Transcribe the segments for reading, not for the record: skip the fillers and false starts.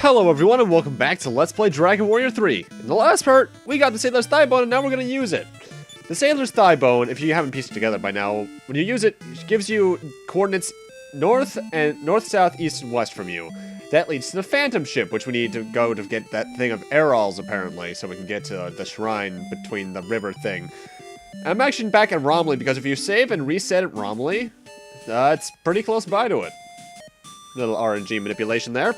Hello everyone and welcome back to Let's Play Dragon Warrior 3. In the last part, we got the Sailor's Thigh Bone and now we're going to use it. The Sailor's Thigh Bone, if you haven't pieced it together by now, when you use it, it gives you coordinates north, south, east, and west from you. That leads to the Phantom Ship, which we need to go to get that thing of Errol's apparently, so we can get to the shrine between the river thing. I'm actually back at Rhone because if you save and reset at Rhone, it's pretty close by to it. Little RNG manipulation there.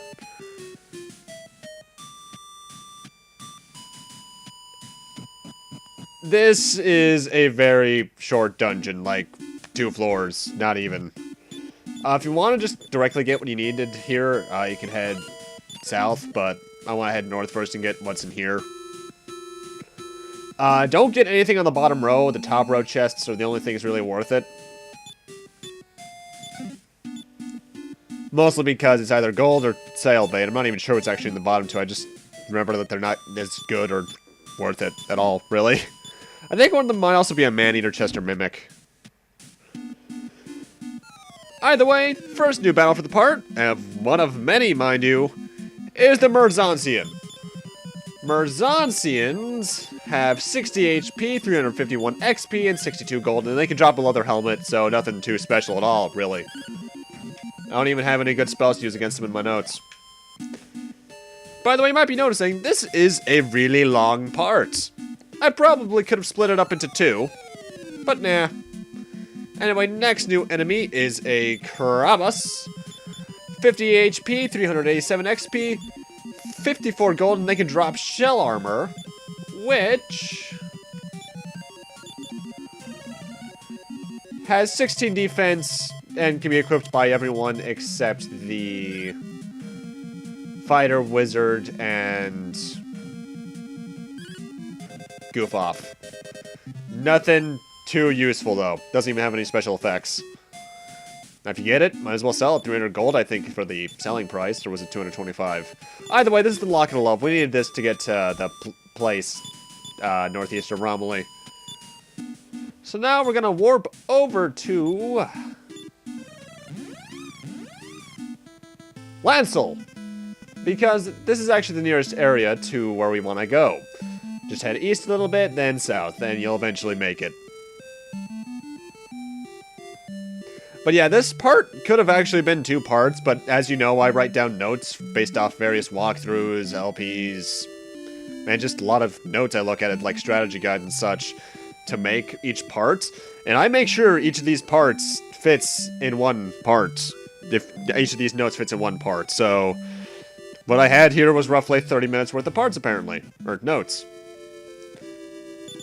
This is a very short dungeon, like 2 floors, not even. If you want to just directly get what you needed here, you can head south, but I want to head north first and get what's in here. Don't get anything on the bottom row. The top row chests are the only things really worth it. Mostly because it's either gold or sail bait. I'm not even sure what's actually in the bottom two. I just remember that they're not as good or worth it at all, really. I think one of them might also be a man-eater chest or mimic. Either way, first new battle for the part, and one of many, mind you, is the Merzonsian. Merzonsians have 60 HP, 351 XP, and 62 gold, and they can drop a leather helmet, so nothing too special at all, really. I don't even have any good spells to use against them in my notes. By the way, you might be noticing, this is a really long part. I probably could have split it up into 2, but nah. Anyway, next new enemy is a Krabus. 50 HP, 387 XP, 54 gold, and they can drop shell armor, which has 16 defense and can be equipped by everyone except the fighter, wizard, and goof off. Nothing too useful though. Doesn't even have any special effects. Now if you get it, might as well sell it. 300 gold, I think, for the selling price, or was it 225? Either way, this is the Locket of Love. We needed this to get to the place northeast of Rhone. So now we're gonna warp over to Lancel, because this is actually the nearest area to where we want to go. Just head east a little bit, then south, and you'll eventually make it. But yeah, this part could have actually been 2 parts, but as you know, I write down notes based off various walkthroughs, LPs, and just a lot of notes I look at it, like strategy guide and such, to make each part. And I make sure each of these parts fits in one part. If each of these notes fits in one part, so what I had here was roughly 30 minutes worth of parts, apparently, or notes.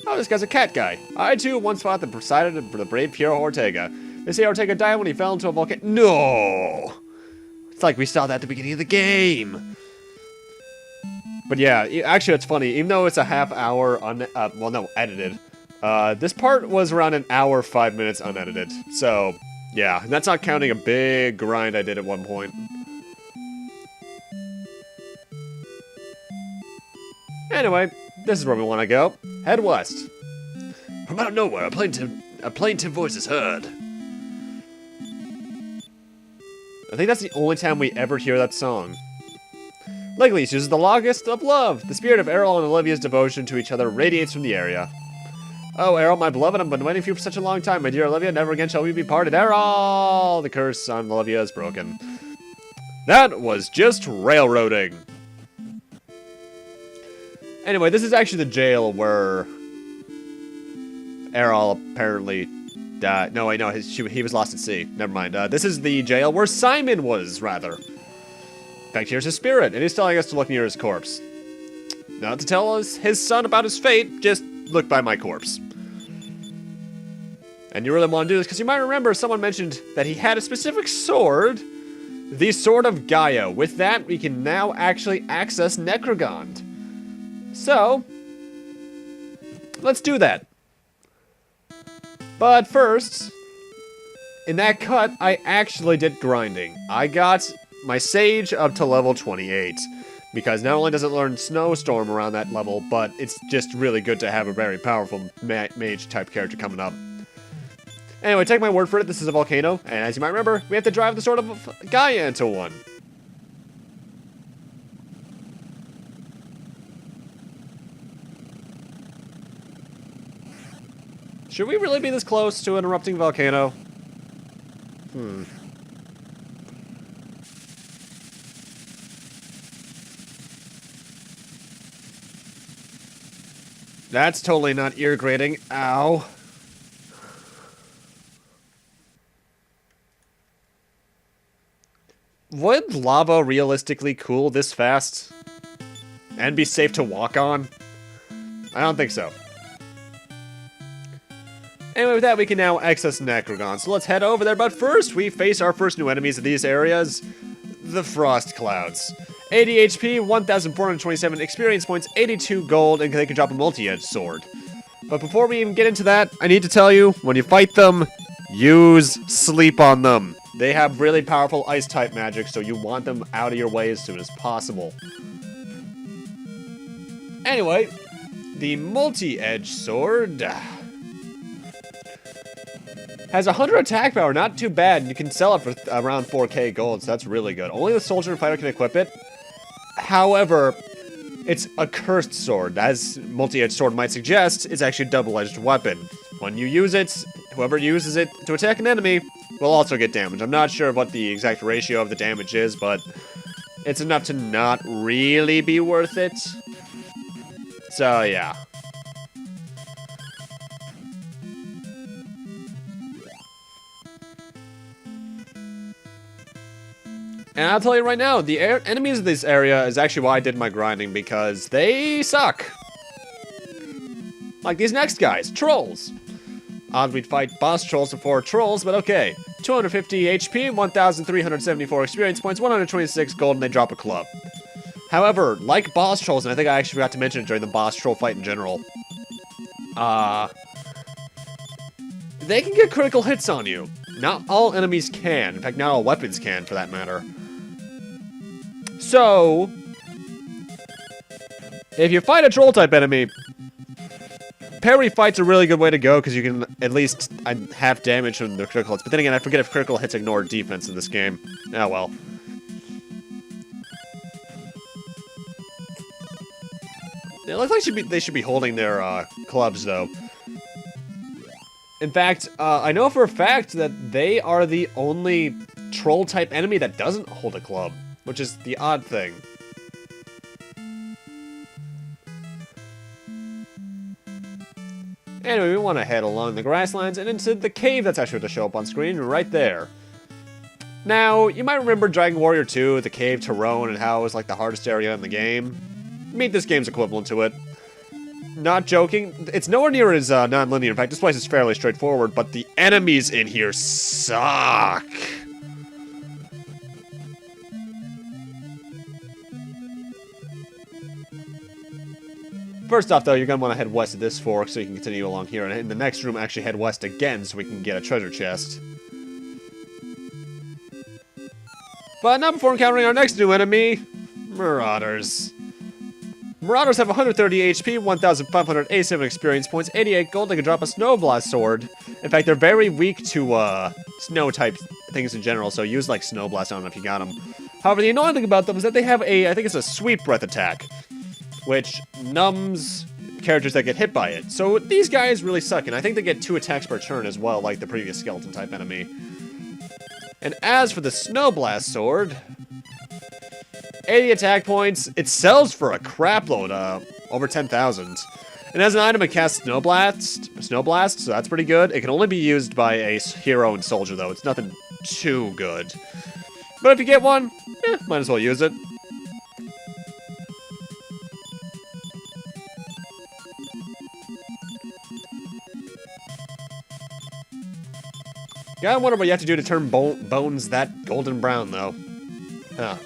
Oh, this guy's a cat guy. I too once fought the Poseidon of the brave Piero Ortega. They say Ortega died when he fell into a volcano. No! It's like we saw that at the beginning of the game. But yeah, actually it's funny, even though it's a half hour, edited, this part was around an hour, 5 minutes unedited. So, yeah, and that's not counting a big grind I did at one point. Anyway, this is where we want to go. Head west. From out of nowhere, a plaintive voice is heard. I think that's the only time we ever hear that song. Legolas uses the longest of love. The spirit of Errol and Olivia's devotion to each other radiates from the area. Oh, Errol, my beloved, I've been waiting for you for such a long time. My dear Olivia, never again shall we be parted. Errol! The curse on Olivia is broken. That was just railroading. Anyway, this is actually the jail where Errol apparently died. No, wait, no, he was lost at sea. Never mind. This is the jail where Simon was, rather. In fact, here's his spirit, and he's telling us to look near his corpse. Not to tell us his son about his fate, just look by my corpse. And you really want to do this, because you might remember someone mentioned that he had a specific sword, the Sword of Gaia. With that, we can now actually access Necrogond. So, let's do that. But first, in that cut, I actually did grinding. I got my Sage up to level 28. Because not only does it learn Snowstorm around that level, but it's just really good to have a very powerful mage-type character coming up. Anyway, take my word for it, this is a volcano, and as you might remember, we have to drive the Sword of Gaia into one. Should we really be this close to an erupting volcano? That's totally not ear grating. Ow. Would lava realistically cool this fast? And be safe to walk on? I don't think so. Anyway, with that, we can now access Necrogond. So let's head over there. But first, we face our first new enemies in these areas. The Frost Clouds. 80 HP, 1,427 experience points, 82 gold, and they can drop a multi-edged sword. But before we even get into that, I need to tell you, when you fight them, use sleep on them. They have really powerful ice-type magic, so you want them out of your way as soon as possible. Anyway, the multi-edged sword has 100 attack power, not too bad, and you can sell it for around 4k gold, so that's really good. Only the soldier and fighter can equip it. However, it's a cursed sword. As multi-edged sword might suggest, it's actually a double-edged weapon. When you use it, whoever uses it to attack an enemy will also get damage. I'm not sure what the exact ratio of the damage is, but it's enough to not really be worth it. So, yeah. And I'll tell you right now, the enemies of this area is actually why I did my grinding, because they suck. Like these next guys, trolls. Odd we'd fight boss trolls before trolls, but okay. 250 HP, 1,374 experience points, 126 gold, and they drop a club. However, like boss trolls, and I think I actually forgot to mention it during the boss troll fight in general, they can get critical hits on you. Not all enemies can. In fact, not all weapons can, for that matter. So, if you fight a troll-type enemy, parry fight's a really good way to go, because you can at least half damage from the critical hits. But then again, I forget if critical hits ignore defense in this game. Oh well. It looks like they should be holding their clubs, though. In fact, I know for a fact that they are the only troll-type enemy that doesn't hold a club, which is the odd thing. Anyway, we want to head along the grasslands and into the cave that's actually going to show up on screen right there. Now, you might remember Dragon Warrior 2, the cave to Rhone, and how it was like the hardest area in the game. Meet this game's equivalent to it. Not joking, it's nowhere near as non-linear. In fact, this place is fairly straightforward, but the enemies in here suck. First off, though, you're going to want to head west of this fork so you can continue along here, and in the next room, actually head west again so we can get a treasure chest. But not before encountering our next new enemy, Marauders. Marauders have 130 HP, 1,587 experience points, 88 gold. They can drop a Snow Blast sword. In fact, they're very weak to snow-type things in general, so use like Snow Blast on them if you got them. However, the annoying thing about them is that they have I think it's a Sweep Breath attack, which numbs characters that get hit by it. So these guys really suck, and I think they get 2 attacks per turn as well, like the previous skeleton-type enemy. And as for the Snow Blast sword, 80 attack points. It sells for a crap load, over 10,000. And as an item, it casts Snow Blast, so that's pretty good. It can only be used by a hero and soldier, though. It's nothing too good. But if you get one, might as well use it. Gotta wonder what you have to do to turn bones that golden brown, though. Huh.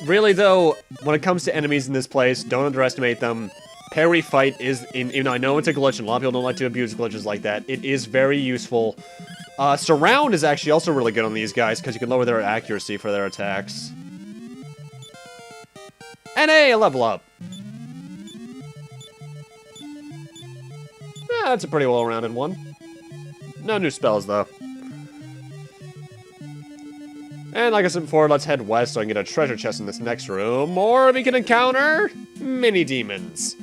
Really, though, when it comes to enemies in this place, don't underestimate them. Parry fight is, even though I know it's a glitch, and a lot of people don't like to abuse glitches like that, it is very useful. Surround is actually also really good on these guys, because you can lower their accuracy for their attacks. And a level up. That's a pretty well-rounded one. No new spells, though. And like I said before, let's head west so I can get a treasure chest in this next room, or we can encounter mini demons.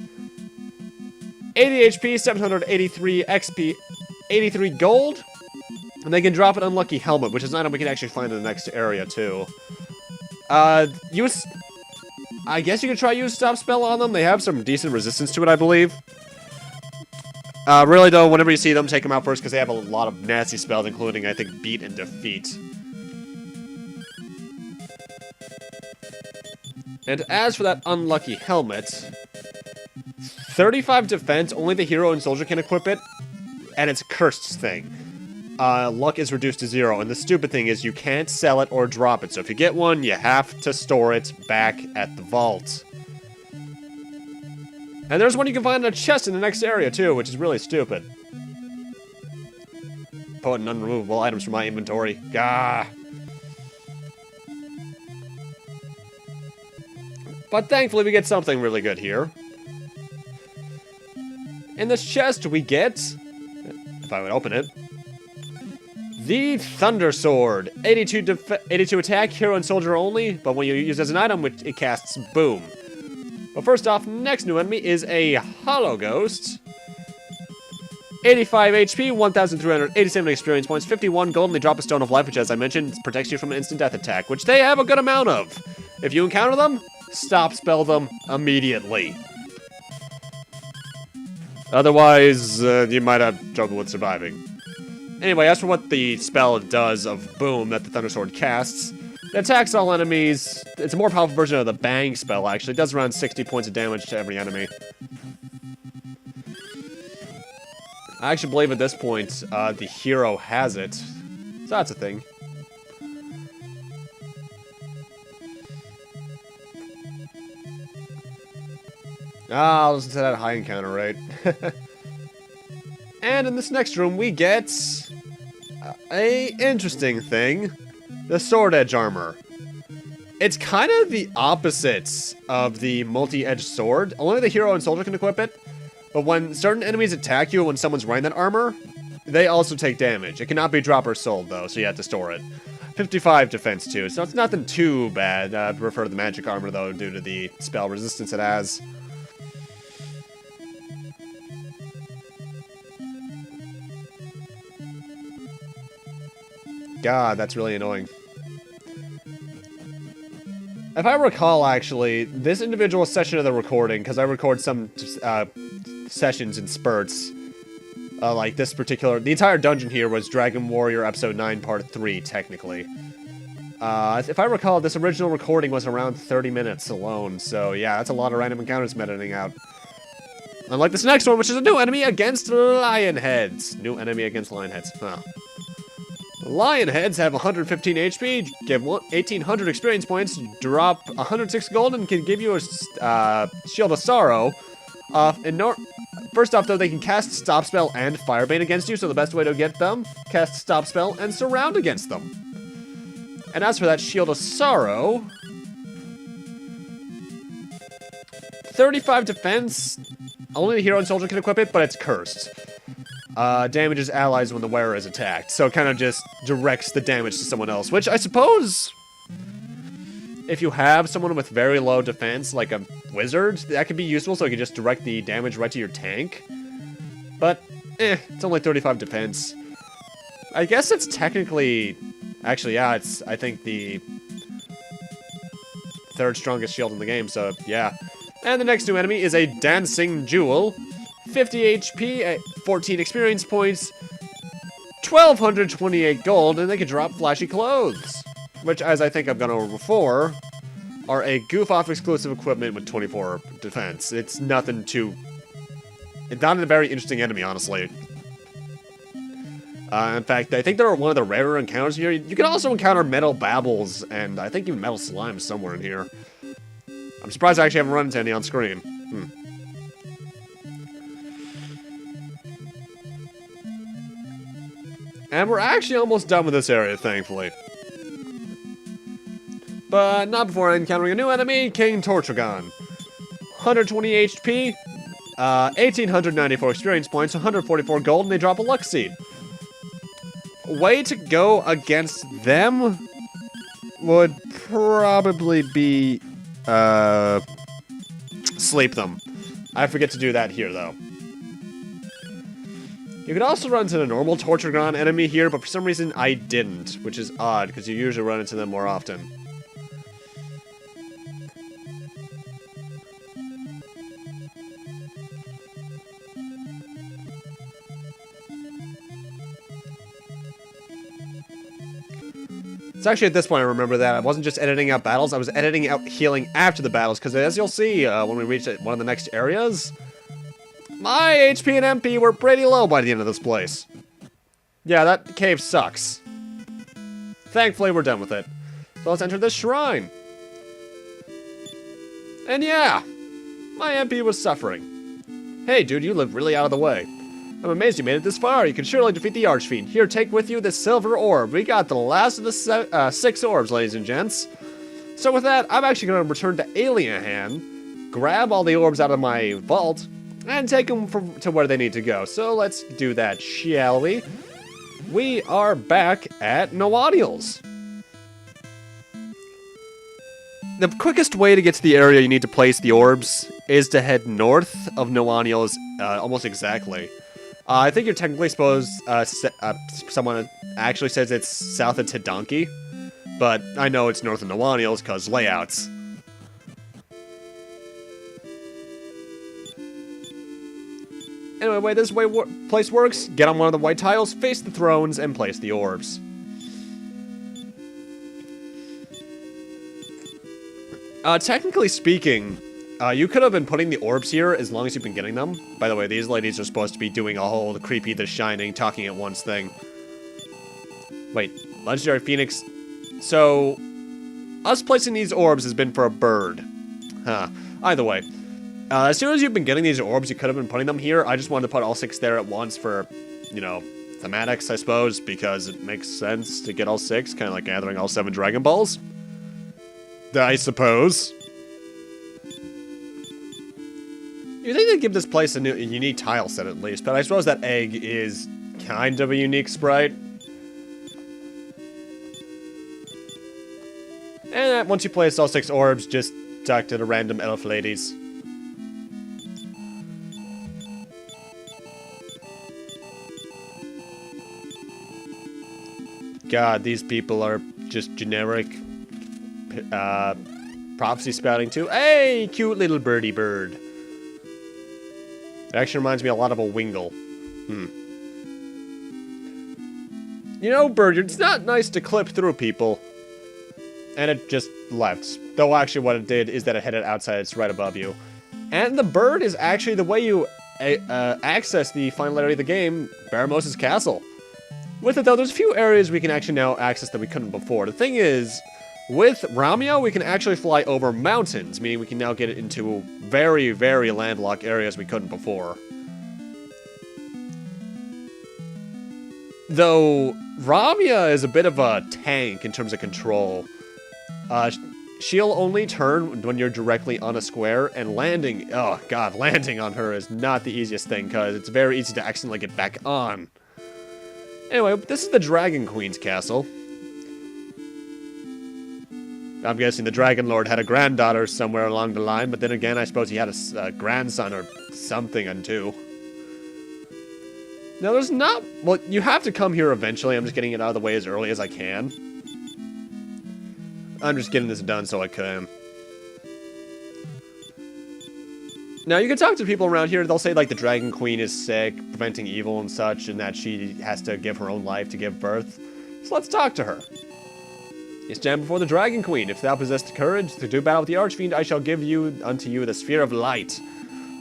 80 HP, 783 XP, 83 gold, and they can drop an unlucky helmet, which is an item we can actually find in the next area too. I guess you can try use stop spell on them. They have some decent resistance to it, I believe. Really though, whenever you see them, take them out first because they have a lot of nasty spells, including I think beat and defeat. And as for that unlucky helmet, 35 defense, only the hero and soldier can equip it, and it's a cursed thing. Luck is reduced to 0, and the stupid thing is you can't sell it or drop it, so if you get one, you have to store it back at the vault. And there's one you can find in a chest in the next area too, which is really stupid. Potent unremovable items from my inventory. Gah! But thankfully we get something really good here. In this chest we get, if I would open it, the Thunder Sword. 82 attack, hero and soldier only, but when you use it as an item, it casts Boom. But first off, next new enemy is a Hollow Ghost. 85 HP, 1,387 experience points, 51 gold, and they drop a Stone of Life, which as I mentioned, protects you from an instant death attack, which they have a good amount of. If you encounter them, stop spell them immediately. Otherwise, you might have trouble with surviving. Anyway, as for what the spell does of Boom that the Thunder Sword casts, it attacks all enemies. It's a more powerful version of the Bang spell, actually. It does around 60 points of damage to every enemy. I actually believe at this point, the hero has it. So that's a thing. I'll listen to that high encounter, right? And in this next room, we get a interesting thing. The Sword Edge Armor. It's kind of the opposite of the multi-edged sword. Only the hero and soldier can equip it. But when certain enemies attack you when someone's wearing that armor, they also take damage. It cannot be drop or sold, though, so you have to store it. 55 defense, too, so it's nothing too bad. I prefer the magic armor, though, due to the spell resistance it has. God, that's really annoying. If I recall, actually, this individual session of the recording, because I record some sessions in spurts, like this particular... The entire dungeon here was Dragon Warrior Episode 9 Part 3, technically. If I recall, this original recording was around 30 minutes alone, so yeah, that's a lot of random encounters I'm editing out. Unlike this next one, which is a new enemy against lion heads. New enemy against lion heads. Huh. Lion heads have 115 HP, give 1,800 experience points, drop 106 gold, and can give you a Shield of Sorrow. First off, though, they can cast Stop Spell and Firebane against you, so the best way to get them, cast Stop Spell and Surround against them. And as for that Shield of Sorrow, 35 defense, only the hero and soldier can equip it, but it's cursed. Damages allies when the wearer is attacked. So it kind of just directs the damage to someone else, which I suppose if you have someone with very low defense, like a wizard, that could be useful, so you can just direct the damage right to your tank. But, it's only 35 defense. I guess it's technically... Actually, yeah, it's, I think, the third strongest shield in the game, so, yeah. And the next new enemy is a Dancing Jewel. 50 HP, 14 experience points, 1,228 gold, and they can drop flashy clothes. Which, as I think I've gone over before, are a goof-off exclusive equipment with 24 defense. It's nothing too... It's not a very interesting enemy, honestly. In fact, I think they're one of the rarer encounters here. You can also encounter metal babbles, and I think even metal slimes somewhere in here. I'm surprised I actually haven't run into any on screen. And we're actually almost done with this area, thankfully. But not before encountering a new enemy, King Tortragon. 120 HP, 1,894 experience points, 144 gold, and they drop a Luck Seed. Way to go against them. would probably be, sleep them. I forget to do that here, though. You could also run into the normal Torturegon enemy here, but for some reason I didn't, which is odd, because you usually run into them more often. It's actually at this point I remember that I wasn't just editing out battles, I was editing out healing after the battles, because as you'll see when we reach one of the next areas, my HP and MP were pretty low by the end of this place. Yeah, that cave sucks. Thankfully, we're done with it. So let's enter this shrine. And yeah, my MP was suffering. Hey, dude, you live really out of the way. I'm amazed you made it this far. You can surely defeat the Archfiend. Here, take with you this silver orb. We got the last of the 6 orbs, ladies and gents. So with that, I'm actually going to return to Alienhan, grab all the orbs out of my vault, and take them to where they need to go. So let's do that, shall we? We are back at Noaniel's. The quickest way to get to the area you need to place the orbs is to head north of Noaniel's almost exactly. I think you're technically supposed, someone actually says it's south of Tedonki, but I know it's north of Noaniel's because layouts. Anyway, the way this place works, get on one of the white tiles, face the thrones, and place the orbs. Technically speaking, you could have been putting the orbs here as long as you've been getting them. By the way, these ladies are supposed to be doing a whole creepy The Shining, talking at once thing. Wait, Legendary Phoenix. So, us placing these orbs has been for a bird. Huh. Either way. As soon as you've been getting these orbs, you could have been putting them here. I just wanted to put all 6 there at once for, you know, thematics, I suppose, because it makes sense to get all 6, kind of like gathering all 7 Dragon Balls. I suppose. You'd think they'd give this place a unique tile set at least, but I suppose that egg is kind of a unique sprite. And once you place all 6 orbs, just talk to the random elf ladies. God, these people are just generic prophecy spouting too. Hey, cute little birdie bird. It actually reminds me a lot of a Wingle. You know, bird, it's not nice to clip through people. And it just left. Though actually what it did is that it headed outside, it's right above you. And the bird is actually the way you access the final area of the game, Baramos' castle. With it though, there's a few areas we can actually now access that we couldn't before. The thing is, with Ramio, we can actually fly over mountains, meaning we can now get into very, very landlocked areas we couldn't before. Though, Ramia is a bit of a tank in terms of control. She'll only turn when you're directly on a square, and landing, oh god, landing on her is not the easiest thing, because it's very easy to accidentally get back on. Anyway, this is the Dragon Queen's castle. I'm guessing the Dragon Lord had a granddaughter somewhere along the line, but then again, I suppose he had a grandson or something unto. Now, there's not... Well, you have to come here eventually. I'm just getting it out of the way as early as I can. I'm just getting this done so I can. Now, you can talk to people around here. They'll say, like, the Dragon Queen is sick, preventing evil and such, and that she has to give her own life to give birth. So let's talk to her. You stand before the Dragon Queen. If thou possess the courage to do battle with the Archfiend, I shall give unto you the Sphere of Light.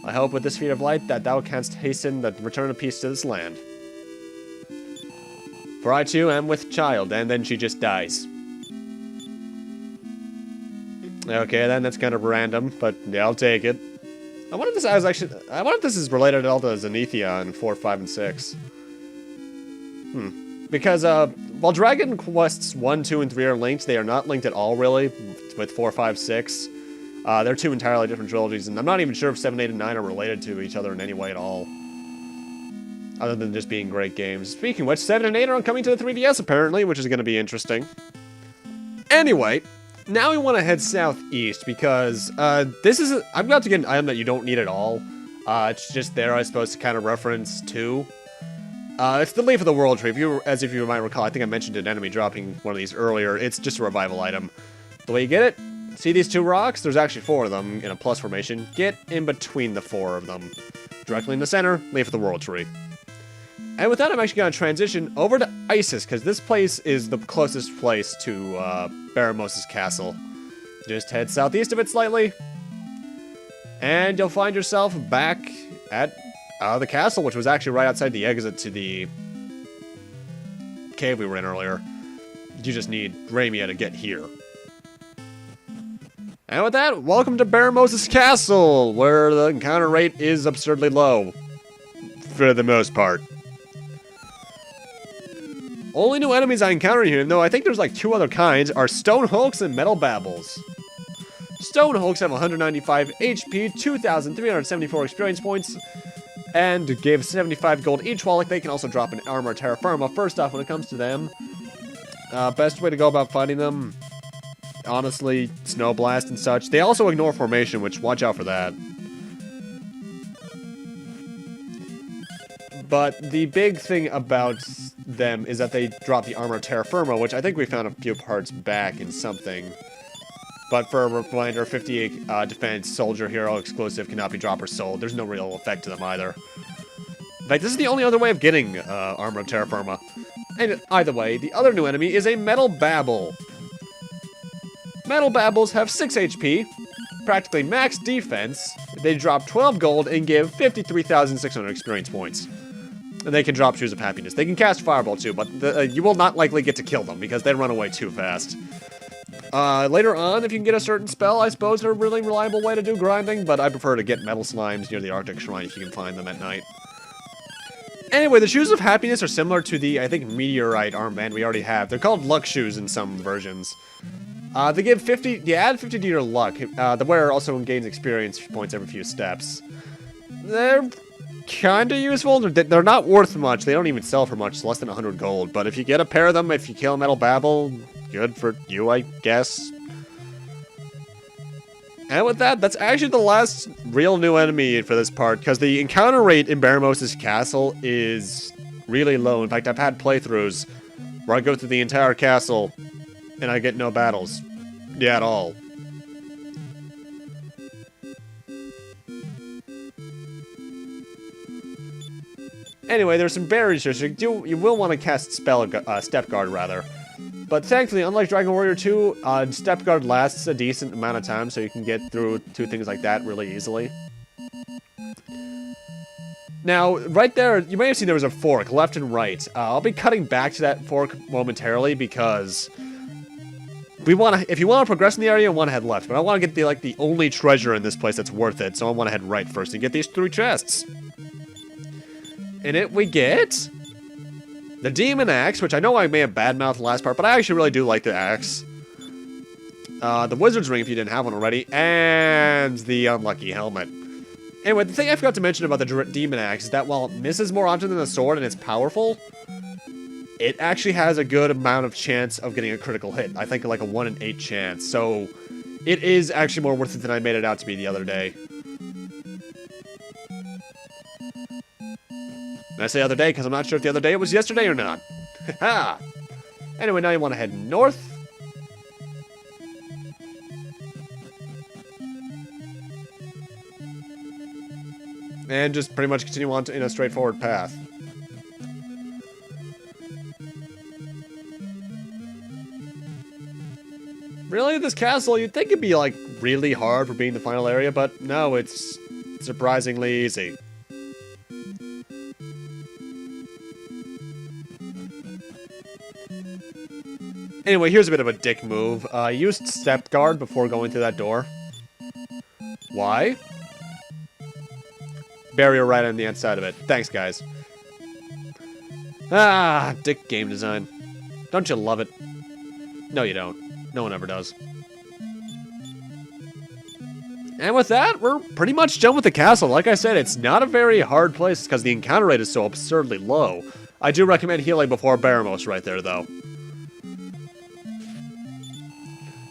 I hope with this Sphere of Light that thou canst hasten the return of peace to this land. For I too am with child, and then she just dies. Okay, then that's kind of random, but yeah, I'll take it. I wonder if this is related at all to Zenithia in 4, 5, and 6. Because, while Dragon Quests 1, 2, and 3 are linked, they are not linked at all, really, with 4, 5, 6. They're 2 entirely different trilogies, and I'm not even sure if 7, 8, and 9 are related to each other in any way at all. Other than just being great games. Speaking of which, 7 and 8 are coming to the 3DS, apparently, which is going to be interesting. Anyway, now we want to head southeast because this is I'm about to get an item that you don't need at all. It's just there, I suppose, to kind of reference to. It's the Leaf of the World Tree. If you might recall, I think I mentioned an enemy dropping one of these earlier. It's just a revival item. The way you get it, see these 2 rocks? There's actually 4 of them in a plus formation. Get in between the 4 of them. Directly in the center, Leaf of the World Tree. And with that, I'm actually going to transition over to Isis, because this place is the closest place to Baramos' castle. Just head southeast of it slightly, and you'll find yourself back at the castle, which was actually right outside the exit to the cave we were in earlier. You just need Ramia to get here. And with that, welcome to Baramos' castle, where the encounter rate is absurdly low. For the most part. Only new enemies I encounter here, though I think there's like 2 other kinds, are Stone Hulks and Metal Babbles. Stone Hulks have 195 HP, 2,374 experience points, and give 75 gold each, while they can also drop an armor terra firma. First off, when it comes to them, best way to go about fighting them, honestly, Snow Blast and such. They also ignore formation, which watch out for that. But the big thing about them is that they drop the armor terra firma, which I think we found a few parts back in something. But for a reminder, 58 defense, soldier, hero, exclusive, cannot be dropped or sold. There's no real effect to them either. In fact, this is the only other way of getting armor terra firma. And either way, the other new enemy is a Metal Babble. Metal Babbles have 6 HP, practically max defense. They drop 12 gold and give 53,600 experience points. And they can drop Shoes of Happiness. They can cast Fireball too, but you will not likely get to kill them because they run away too fast. Later on, if you can get a certain spell, I suppose they're a really reliable way to do grinding, but I prefer to get Metal Slimes near the Arctic Shrine if you can find them at night. Anyway, the Shoes of Happiness are similar to the, I think, Meteorite armband we already have. They're called Luck Shoes in some versions. They give 50, you add 50 to your luck. The wearer also gains experience points every few steps. They're kind of useful. They're not worth much. They don't even sell for much. It's less than 100 gold. But if you get a pair of them, if you kill Metal Babble, good for you, I guess. And with that, that's actually the last real new enemy for this part, because the encounter rate in Baramos' castle is really low. In fact, I've had playthroughs where I go through the entire castle and I get no battles. Yeah, at all. Anyway, there's some barriers here, so you will want to cast Step Guard, rather. But thankfully, unlike Dragon Warrior 2, Step Guard lasts a decent amount of time, so you can get through 2 things like that really easily. Now, right there, you may have seen there was a fork, left and right. I'll be cutting back to that fork momentarily, because if you want to progress in the area, you want to head left. But I want to get the only treasure in this place that's worth it, so I want to head right first and get these 3 chests. In it, we get the Demon Axe, which I know I may have badmouthed the last part, but I actually really do like the axe. The Wizard's Ring, if you didn't have one already, and the Unlucky Helmet. Anyway, the thing I forgot to mention about the Demon Axe is that while it misses more often than the sword and it's powerful, it actually has a good amount of chance of getting a critical hit. I think like a 1 in 8 chance, so it is actually more worth it than I made it out to be the other day. And I say other day because I'm not sure if the other day it was yesterday or not. Ha! Anyway, now you want to head north. And just pretty much continue on in a straightforward path. Really, this castle, you'd think it'd be like really hard for being the final area, but no, it's surprisingly easy. Anyway, here's a bit of a dick move. Use Step Guard before going through that door. Why? Barrier right on the outside of it. Thanks, guys. Ah, dick game design. Don't you love it? No, you don't. No one ever does. And with that, we're pretty much done with the castle. Like I said, it's not a very hard place because the encounter rate is so absurdly low. I do recommend healing before Baramos right there, though.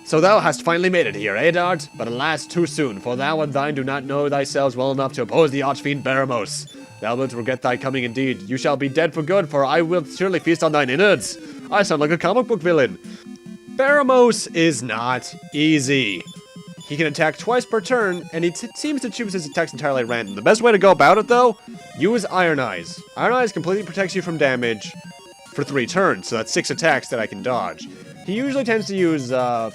So thou hast finally made it here, eh, Dart? But alas, too soon, for thou and thine do not know thyself well enough to oppose the archfiend Baramos. Thou wilt regret thy coming indeed. You shall be dead for good, for I will surely feast on thine innards. I sound like a comic book villain. Baramos is not easy. He can attack twice per turn, and he seems to choose his attacks entirely at random. The best way to go about it, though, use Iron Eyes. Iron Eyes completely protects you from damage for 3 turns, so that's 6 attacks that I can dodge. He usually tends to use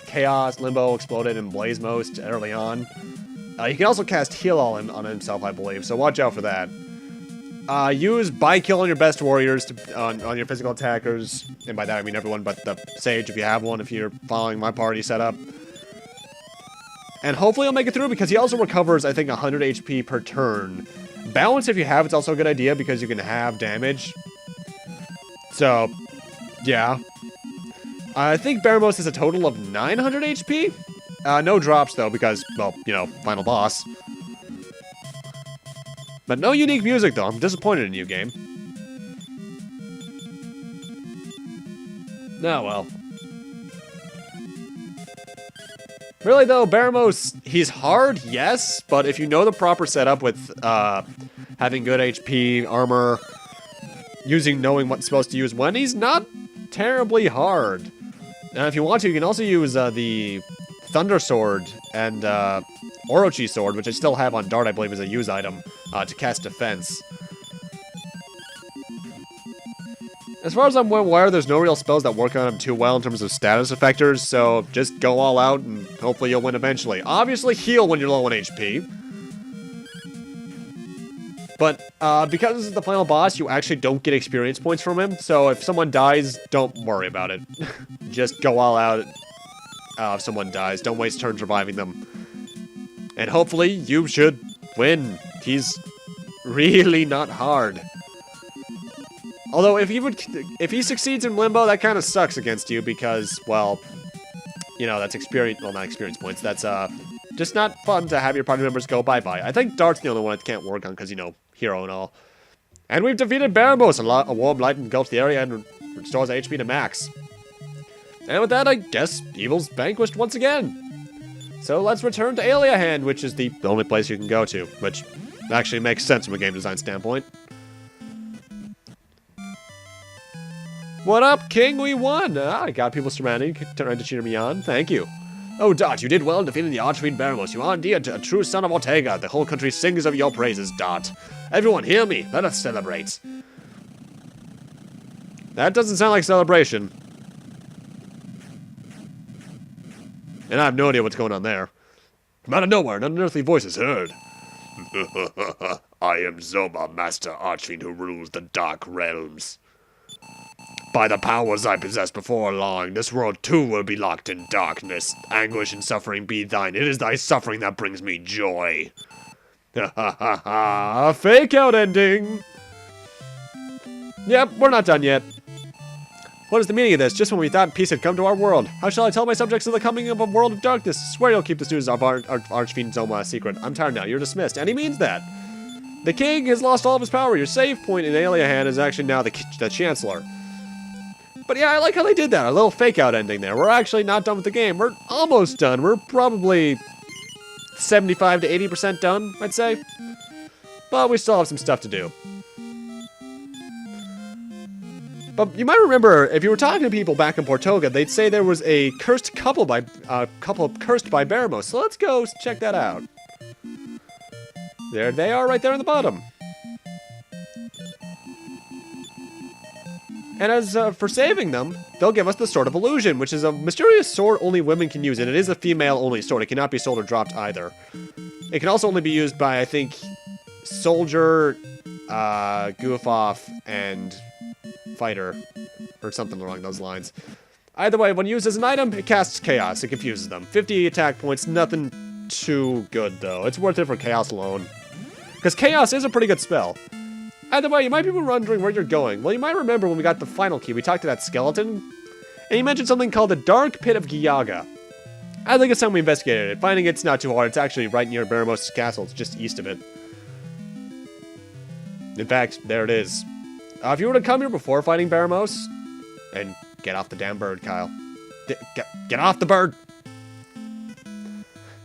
Chaos, Limbo, Exploded, and Blaze most early on. He can also cast Heal All on himself, I believe, so watch out for that. Use Buy Kill on your best warriors on your physical attackers, and by that I mean everyone but the Sage if you have one, if you're following my party setup. And hopefully he'll make it through because he also recovers, I think, 100 HP per turn. Balance, if you have, it's also a good idea because you can have damage. So, yeah. I think Baramos is a total of 900 HP. No drops, though, because, well, you know, final boss. But no unique music, though. I'm disappointed in you, game. Oh, well. Really, though, Baramos, he's hard, yes, but if you know the proper setup with having good HP, armor, knowing what supposed to use when, he's not terribly hard. Now, if you want to, you can also use the Thunder Sword and Orochi Sword, which I still have on Dart, I believe, as a use item, to cast defense. As far as I'm aware, there's no real spells that work on him too well in terms of status effectors, so just go all out and hopefully you'll win eventually. Obviously heal when you're low on HP. But because this is the final boss, you actually don't get experience points from him, so if someone dies, don't worry about it. Just go all out if someone dies. Don't waste turns reviving them. And hopefully you should win. He's really not hard. Although, if he succeeds in Limbo, that kind of sucks against you because, well, you know, that's experience, well, not experience points, that's, just not fun to have your party members go bye-bye. I think Dart's the only one it can't work on because, you know, hero and all. And we've defeated Baramos. A warm light engulfs the area and restores HP to max. And with that, I guess evil's vanquished once again. So let's return to Aliahand, which is the only place you can go to, which actually makes sense from a game design standpoint. What up, King? We won! I got people surrounding, trying to cheer me on. Thank you. Oh, Dot, you did well in defeating the Archfiend Baramos. You are indeed a true son of Ortega. The whole country sings of your praises, Dot. Everyone, hear me. Let us celebrate. That doesn't sound like celebration. And I have no idea what's going on there. From out of nowhere, an unearthly voice is heard. I am Zoma, Master Archfiend who rules the Dark Realms. By the powers I possessed before long, this world too will be locked in darkness. Anguish and suffering be thine. It is thy suffering that brings me joy. Ha ha ha ha! Fake out ending! Yep, we're not done yet. What is the meaning of this? Just when we thought peace had come to our world. How shall I tell my subjects of the coming of a world of darkness? Swear you'll keep this news of our Archfiend Zoma a secret. I'm tired now. You're dismissed. And he means that. The king has lost all of his power. Your save point in Aliahand is actually now the Chancellor. But yeah, I like how they did that. A little fake-out ending there. We're actually not done with the game. We're almost done. We're probably 75 to 80% done, I'd say. But we still have some stuff to do. But you might remember, if you were talking to people back in Portoga, they'd say there was a cursed couple cursed by Baramos. So let's go check that out. There they are right there on the bottom. And as for saving them, they'll give us the Sword of Illusion, which is a mysterious sword only women can use, and it is a female-only sword. It cannot be sold or dropped either. It can also only be used by, I think, Soldier, Goof-Off, and Fighter, or something along those lines. Either way, when used as an item, it casts Chaos. It confuses them. 50 attack points, nothing too good, though. It's worth it for Chaos alone. Because Chaos is a pretty good spell. Either way, you might be wondering where you're going. Well, you might remember when we got the final key, we talked to that skeleton, and he mentioned something called the Dark Pit of Giaga. I think it's time we investigated it. Finding it's not too hard. It's actually right near Baramos' castle. It's just east of it. In fact, there it is. If you were to come here before fighting Baramos, and get off the damn bird, Kyle. Get off the bird!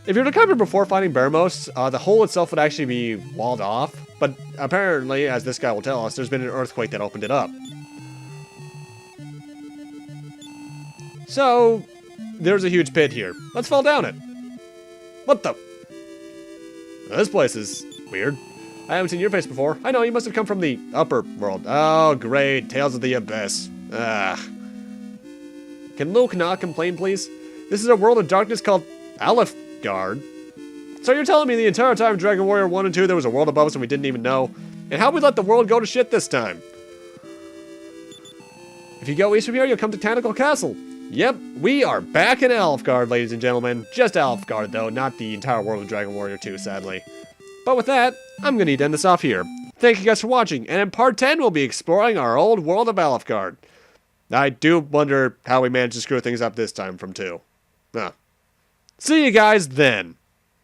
If you were to come here before finding Baramos, the hole itself would actually be walled off, but apparently, as this guy will tell us, there's been an earthquake that opened it up. So, there's a huge pit here. Let's fall down it. What the? This place is weird. I haven't seen your face before. I know, you must have come from the upper world. Oh, great. Tales of the Abyss. Ugh. Can Luke not complain, please? This is a world of darkness called Alefgard. So you're telling me the entire time Dragon Warrior 1 and 2 there was a world above us and we didn't even know? And how'd we let the world go to shit this time? If you go east from here, you'll come to Tanacle Castle. Yep, we are back in Alefgard, ladies and gentlemen. Just Alefgard, though, not the entire world of Dragon Warrior 2, sadly. But with that, I'm going to need to end this off here. Thank you guys for watching, and in part 10, we'll be exploring our old world of Alefgard. I do wonder how we managed to screw things up this time from 2. See you guys then.